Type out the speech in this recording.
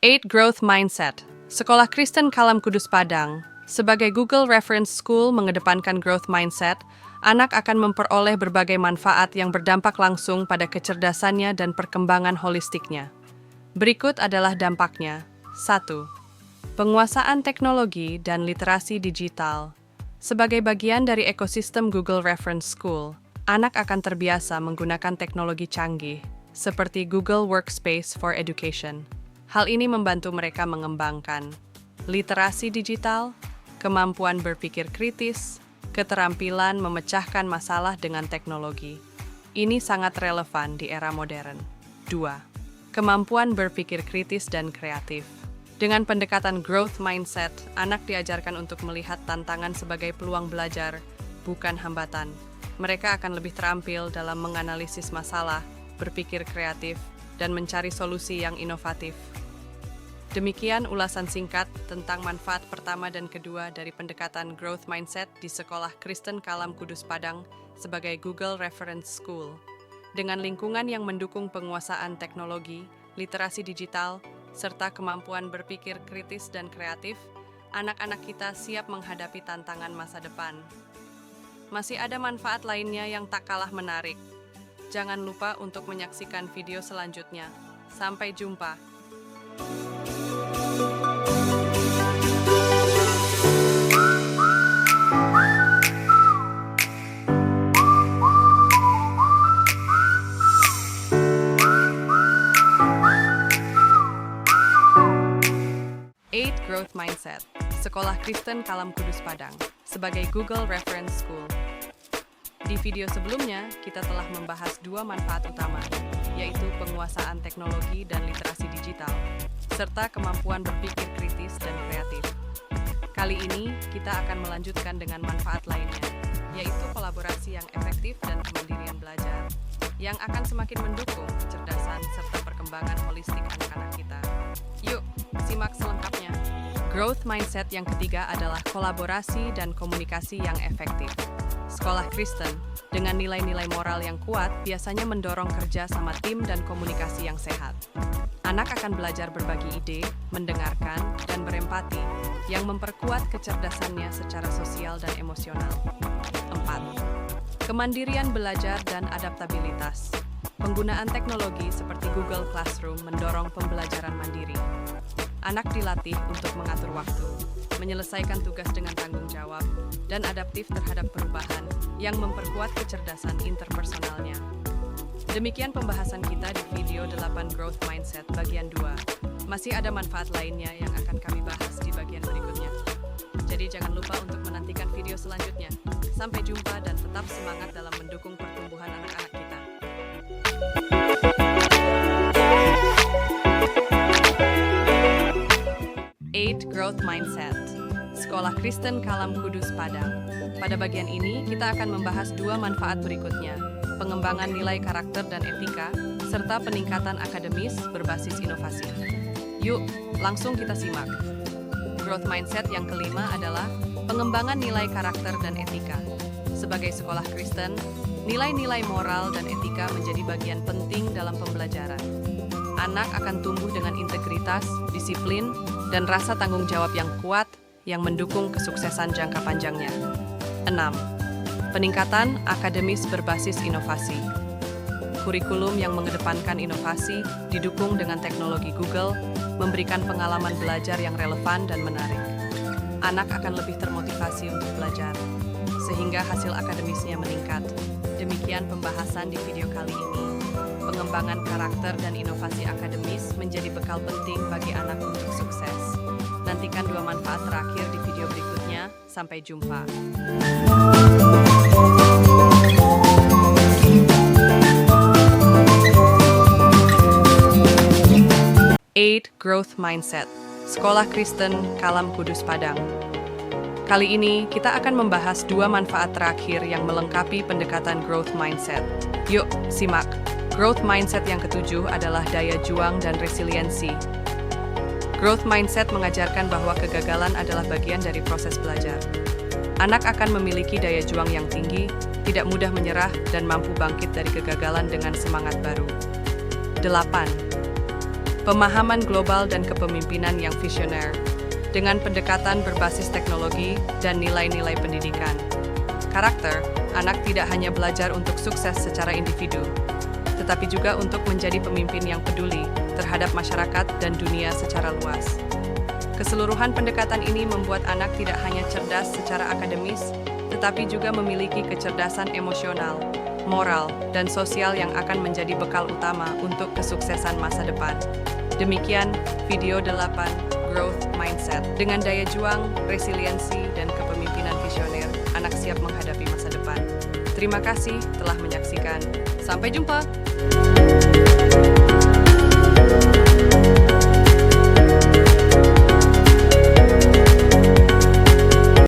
8 Growth Mindset. Sekolah Kristen Kalam Kudus Padang. Sebagai Google Reference School mengedepankan growth mindset, anak akan memperoleh berbagai manfaat yang berdampak langsung pada kecerdasannya dan perkembangan holistiknya. Berikut adalah dampaknya. 1. Penguasaan teknologi dan literasi digital. Sebagai bagian dari ekosistem Google Reference School, anak akan terbiasa menggunakan teknologi canggih, seperti Google Workspace for Education. Hal ini membantu mereka mengembangkan literasi digital, kemampuan berpikir kritis, keterampilan memecahkan masalah dengan teknologi. Ini sangat relevan di era modern. 2. Kemampuan berpikir kritis dan kreatif. Dengan pendekatan growth mindset, anak diajarkan untuk melihat tantangan sebagai peluang belajar, bukan hambatan. Mereka akan lebih terampil dalam menganalisis masalah, berpikir kreatif, dan mencari solusi yang inovatif. Demikian ulasan singkat tentang manfaat pertama dan kedua dari pendekatan growth mindset di Sekolah Kristen Kalam Kudus Padang sebagai Google Reference School. Dengan lingkungan yang mendukung penguasaan teknologi, literasi digital, serta kemampuan berpikir kritis dan kreatif, anak-anak kita siap menghadapi tantangan masa depan. Masih ada manfaat lainnya yang tak kalah menarik. Jangan lupa untuk menyaksikan video selanjutnya. Sampai jumpa. Growth Mindset. Sekolah Kristen Kalam Kudus Padang sebagai Google Reference School. Di video sebelumnya, kita telah membahas dua manfaat utama, yaitu penguasaan teknologi dan literasi digital, serta kemampuan berpikir kritis dan kreatif. Kali ini, kita akan melanjutkan dengan manfaat lainnya, yaitu kolaborasi yang efektif dan kemandirian belajar, yang akan semakin mendukung kecerdasan serta perkembangan holistik anak-anak kita. Yuk, simak selengkapnya. Growth mindset yang ketiga adalah kolaborasi dan komunikasi yang efektif. Sekolah Kristen, dengan nilai-nilai moral yang kuat, biasanya mendorong kerja sama tim dan komunikasi yang sehat. Anak akan belajar berbagi ide, mendengarkan, dan berempati, yang memperkuat kecerdasannya secara sosial dan emosional. 4. Kemandirian belajar dan adaptabilitas. Penggunaan teknologi seperti Google Classroom mendorong pembelajaran mandiri. Anak dilatih untuk mengatur waktu, menyelesaikan tugas dengan tanggung jawab, dan adaptif terhadap perubahan yang memperkuat kecerdasan interpersonalnya. Demikian pembahasan kita di video 8 Growth Mindset bagian 2. Masih ada manfaat lainnya yang akan kami bahas di bagian berikutnya. Jadi jangan lupa untuk menantikan video selanjutnya. Sampai jumpa dan tetap semangat dalam mendukung pertumbuhan anak-anak kita. Growth Mindset. Sekolah Kristen Kalam Kudus Padang. Pada bagian ini, kita akan membahas dua manfaat berikutnya, pengembangan nilai karakter dan etika, serta peningkatan akademis berbasis inovasi. Yuk, langsung kita simak. Growth Mindset yang kelima adalah pengembangan nilai karakter dan etika. Sebagai sekolah Kristen, nilai-nilai moral dan etika menjadi bagian penting dalam pembelajaran. Anak akan tumbuh dengan integritas, disiplin, dan rasa tanggung jawab yang kuat yang mendukung kesuksesan jangka panjangnya. 6. Peningkatan akademis berbasis inovasi. Kurikulum yang mengedepankan inovasi didukung dengan teknologi Google, memberikan pengalaman belajar yang relevan dan menarik. Anak akan lebih termotivasi untuk belajar, sehingga hasil akademisnya meningkat. Demikian pembahasan di video kali ini. Pengembangan karakter dan inovasi akademis menjadi bekal penting bagi anak untuk sukses. Nantikan dua manfaat terakhir di video berikutnya. Sampai jumpa. 8 Growth Mindset. Sekolah Kristen Kalam Kudus Padang. Kali ini, kita akan membahas dua manfaat terakhir yang melengkapi pendekatan growth mindset. Yuk, simak. Growth mindset yang ketujuh adalah daya juang dan resiliensi. Growth mindset mengajarkan bahwa kegagalan adalah bagian dari proses belajar. Anak akan memiliki daya juang yang tinggi, tidak mudah menyerah, dan mampu bangkit dari kegagalan dengan semangat baru. 8. pemahaman global dan kepemimpinan yang visioner, dengan pendekatan berbasis teknologi dan nilai-nilai pendidikan. Karakter, anak tidak hanya belajar untuk sukses secara individu, tetapi juga untuk menjadi pemimpin yang peduli terhadap masyarakat dan dunia secara luas. Keseluruhan pendekatan ini membuat anak tidak hanya cerdas secara akademis, tetapi juga memiliki kecerdasan emosional, moral, dan sosial yang akan menjadi bekal utama untuk kesuksesan masa depan. Demikian video 8 Growth Mindset. Dengan daya juang, resiliensi, dan kepemimpinan visioner, anak siap menghadapi masa depan. Terima kasih telah menyaksikan. Sampai jumpa!